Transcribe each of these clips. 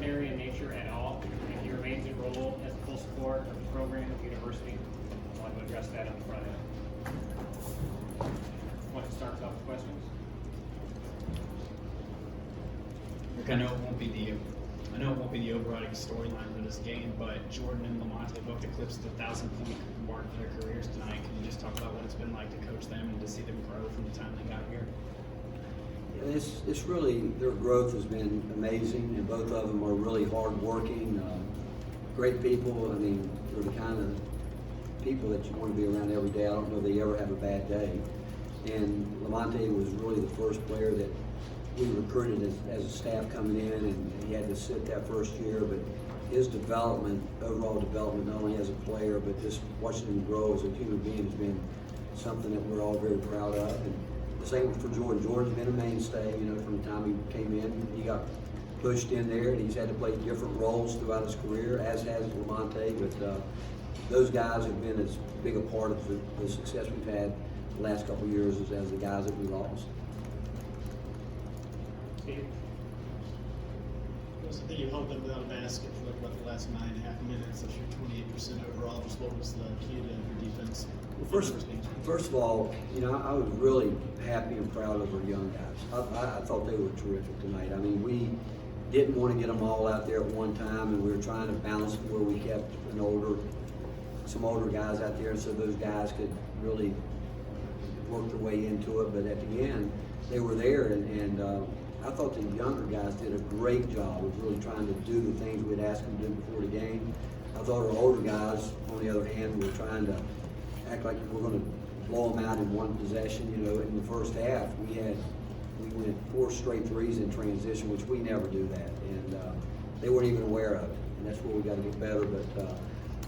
extraordinary in nature at all, and he remains enrolled as a full support of the program at the university. I want to address that on the front end. Want to start off with questions? Rick, I know it won't be the overriding storyline for this game, but Jordan and Lamonte both eclipsed the 1,000-point mark for their careers tonight. Can you just talk about what it's been like to coach them and to see them grow from the time they got here? It's really, their growth has been amazing, and both of them are really hardworking, great people. I mean, they're the kind of people that you want to be around every day. I don't know if they ever have a bad day. And Lamonte was really the first player that we recruited as a staff coming in, and he had to sit that first year, but his development, overall development, not only as a player, but just watching him grow as a human being has been something that we're all very proud of. And the same for Jordan. Jordan's been a mainstay, from the time he came in. He got pushed in there, and he's had to play different roles throughout his career, as has Lamonte, but those guys have been as big a part of the success we've had the last couple of years as the guys that we lost. Steve? I think you held them without a basket for like about the last 9.5 minutes. That's your 28% overall. Just what was the key to your defense? Well, first of all, I was really happy and proud of our young guys. I thought they were terrific tonight. I mean, we didn't want to get them all out there at one time, and we were trying to balance where we kept some older guys out there so those guys could really work their way into it. But at the end, they were there, and I thought the younger guys did a great job of really trying to do the things we'd asked them to do before the game. I thought our older guys, on the other hand, were trying to act like we're going to blow them out in one possession. In the first half, we went 4 straight threes in transition, which we never do that, and they weren't even aware of it. And that's where we got to get better. But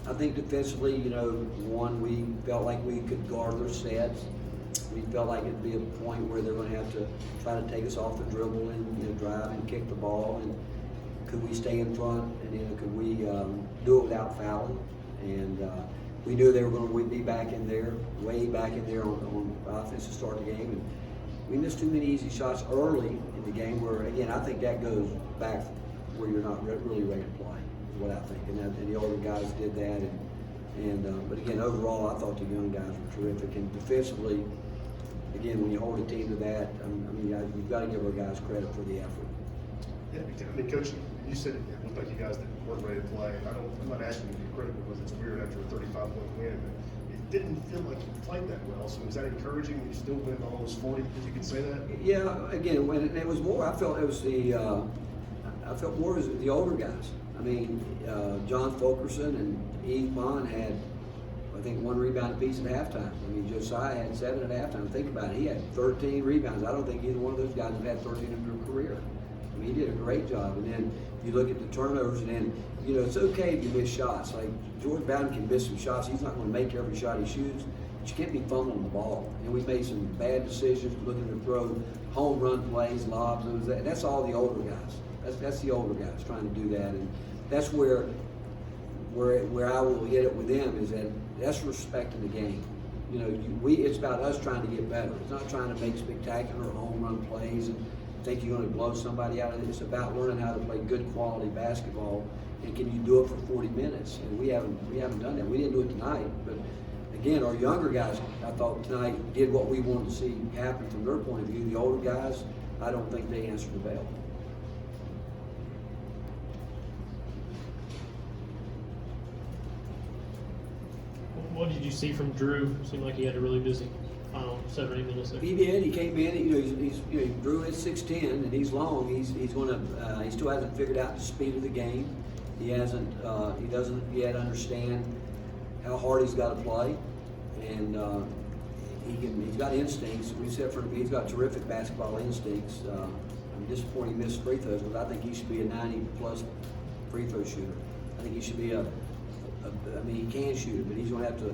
I think defensively, one, we felt like we could guard their sets. We felt like it'd be a point where they're going to have to try to take us off the dribble and drive and kick the ball. And could we stay in front? And could we do it without fouling? And we knew they were going to be back in there, way back in there on offense to start the game. And we missed too many easy shots early in the game. Where again, I think that goes back where you're not really ready to play. Is what I think. And the older guys did that. But again, overall, I thought the young guys were terrific. And defensively, again, when you hold a team to that, you've got to give our guys credit for the effort. Yeah, I mean, Coach, you said it looked like you guys weren't ready to play. I'm not asking you to be critical because it's weird after a 35-point win, but it didn't feel like you played that well. So is that encouraging? You still win almost 40, if you can say that? Yeah, again, when it was more, I felt more it was the older guys. I mean, John Fulkerson and Eve Bond had, I think, 1 rebound apiece at halftime. I mean, Josiah had 7 at halftime. Think about it. He had 13 rebounds. I don't think either one of those guys have had 13 in their career. I mean, he did a great job. And then you look at the turnovers, and then, it's okay if you miss shots. Like, Jordan Bowden can miss some shots. He's not going to make every shot he shoots, but you can't be fumbling the ball. And we made some bad decisions looking to throw home run plays, lobs. That's all the older guys. That's the older guys trying to do that. And that's where I will get it with them is that's respecting the game. It's about us trying to get better. It's not trying to make spectacular home run plays and think you're going to blow somebody out of it. It's about learning how to play good quality basketball, and can you do it for 40 minutes? And we haven't done that. We didn't do it tonight, but again, our younger guys, I thought tonight did what we wanted to see happen from their point of view. The older guys, I don't think they answered the bell. What did you see from Drew? Seemed like he had a really busy final 7 or 8 minutes there. He did. He came in. Drew is 6'10", and he's long. He still hasn't figured out the speed of the game. He doesn't yet understand how hard he's got to play, and he's got instincts. We said for him, he's got terrific basketball instincts. I'm disappointed he missed free throws, because I think he should be a 90+ free throw shooter. I think he should be he can shoot it, but he's going to have to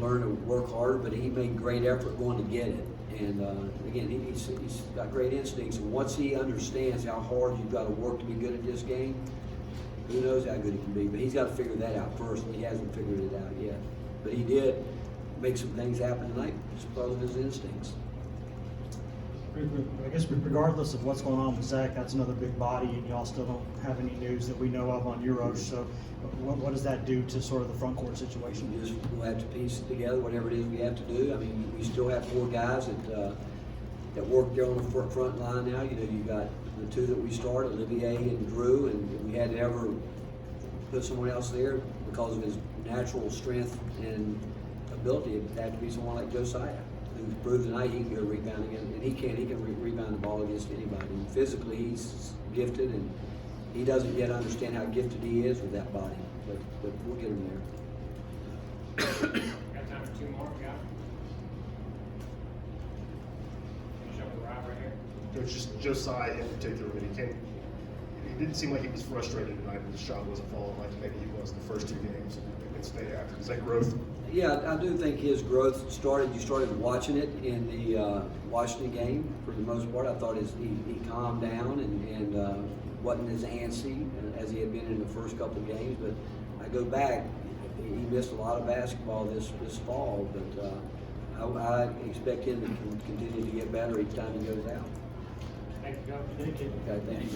learn to work harder. But he made great effort going to get it. And again, he's got great instincts. And once he understands how hard you've got to work to be good at this game, who knows how good he can be. But he's got to figure that out first, and he hasn't figured it out yet. But he did make some things happen tonight just because of his instincts. I guess regardless of what's going on with Zach, that's another big body, and y'all still don't have any news that we know of on Euros. So, what does that do to sort of the front court situation? We'll have to piece it together, whatever it is we have to do. I mean, we still have 4 guys that work there on the front line now. You know, you got the 2 that we started, Olivier and Drew, and if we had to ever put someone else there because of his natural strength and ability, it'd have to be someone like Josiah, who's proved tonight he can go rebounding, and he can rebound the ball against anybody. And physically, he's gifted, and he doesn't yet understand how gifted he is with that body, but we'll get him there. Got time for 2 more, we got it? Finish up with Rob right here. Coach, just Josiah in particular, when he didn't seem like he was frustrated tonight when the shot wasn't falling like maybe he was the first 2 games and stay after. Is that growth? Yeah, I do think his growth started. You started watching it in the Washington game for the most part. I thought he calmed down and wasn't as antsy as he had been in the first couple of games. But I go back, he missed a lot of basketball this fall. But I expect him to continue to get better each time he goes out. Thank you, Coach. Thank you. Okay, thank you.